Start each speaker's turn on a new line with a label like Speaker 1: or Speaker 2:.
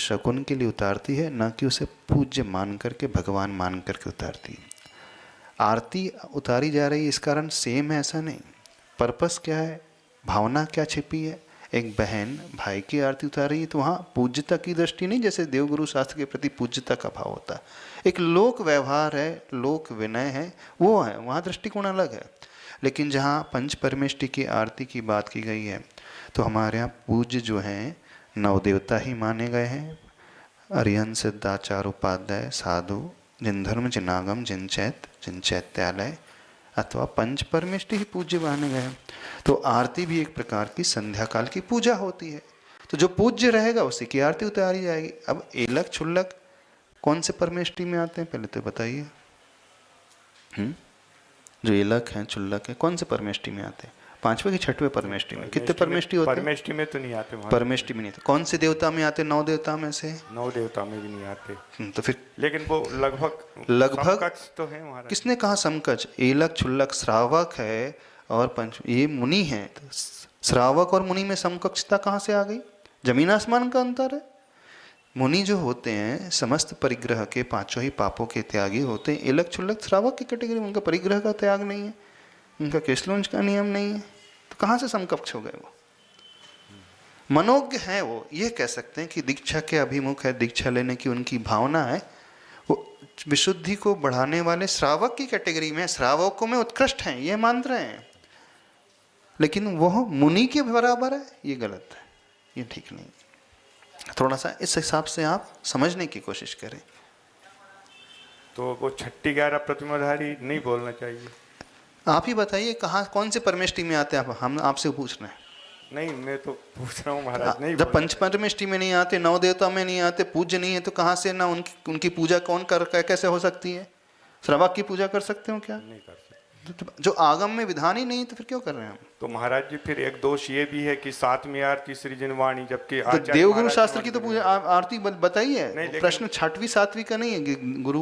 Speaker 1: शकुन के लिए उतारती है, ना कि उसे पूज्य मान करके, भगवान मान करके उतारती है। आरती उतारी जा रही है इस कारण सेम है ऐसा नहीं। पर्पस क्या है, भावना क्या छिपी है। एक बहन भाई की आरती उतार रही है तो वहाँ पूज्यता की दृष्टि नहीं, जैसे देवगुरु शास्त्र के प्रति पूज्यता का भाव होता है। एक लोक व्यवहार है, लोक विनय है, वो है, वहाँ दृष्टिकोण अलग है। लेकिन जहाँ पंच परमेष्टि की आरती की बात की गई है तो हमारे यहाँ पूज्य जो हैं नवदेवता ही माने गए हैं। अरिहंत सिद्धाचार्य उपाध्याय साधु जिन धर्म जिनागम जिन चैत्यालय अथवा पंच परमेष्टि ही पूज्य माने गए हैं। तो आरती भी एक प्रकार की संध्या काल की पूजा होती है। तो जो पूज्य रहेगा उसी की आरती उतारी जाएगी। अब एलक छुल्लक कौन से परमेष्टि में आते हैं पहले तो बताइए। जो एलक हैं छुल्लक है कौन से परमेष्टि में आते हैं? पांचवें की छठवें परमेष्टि में? कितने परमेष्टि होते हैं?
Speaker 2: परमेष्टि में तो नहीं आते।
Speaker 1: परमेष्टि में नहीं आते। कौन से देवता में आते? 9 देवता में से
Speaker 2: 9 देवता में भी नहीं आते।
Speaker 1: तो फिर
Speaker 2: लेकिन वो लगभग समकक्ष तो है महाराज।
Speaker 1: किसने कहा समकक्ष? एलक छुल्लक श्रावक है और पंच ये मुनि है। तो श्रावक और मुनि में समकक्षता कहाँ से आ गई? जमीन आसमान का अंतर है। मुनि जो होते हैं समस्त परिग्रह के पांचों ही पापों के त्यागी होते हैं। एलक छुल्लक श्रावक की कैटेगरी में, उनका परिग्रह का त्याग नहीं है, उनका केशलोंज का नियम नहीं है, तो कहाँ से समकक्ष हो गए? वो मनोज्ञ है। वो ये कह सकते हैं कि दीक्षा के अभिमुख है, दीक्षा लेने की उनकी भावना है, वो विशुद्धि को बढ़ाने वाले श्रावक की कैटेगरी में, श्रावकों में उत्कृष्ट हैं ये मान रहे हैं, लेकिन वह मुनि के बराबर है, ये गलत है, ये ठीक नहीं। थोड़ा सा इस हिसाब से आप समझने की कोशिश करें।
Speaker 2: तो वो 6 11 प्रतिमाधारी नहीं बोलना चाहिए।
Speaker 1: आप ही बताइए कहाँ कौन से परमेष्टि में आते हैं आप? हम आपसे पूछ रहे हैं।
Speaker 2: नहीं, मैं तो पूछ रहा हूँ महाराज। नहीं,
Speaker 1: जब पंच परमेष्टि में नहीं आते, 9 देवता में नहीं आते, पूज्य नहीं है, तो कहाँ से ना उनकी पूजा कौन कैसे हो सकती है? श्रावक की पूजा कर सकते हो क्या?
Speaker 2: नहीं कर सकते।
Speaker 1: जो आगम में विधान ही नहीं तो फिर क्यों कर रहे हैं हम?
Speaker 2: तो महाराज जी फिर एक दोष ये भी है कि 7वीं आरती सृजनवाणी, जबकि
Speaker 1: तो देवगुरु शास्त्र की तो पूजा आरती बताई है। प्रश्न 6वीं 7वीं का नहीं है, गुरु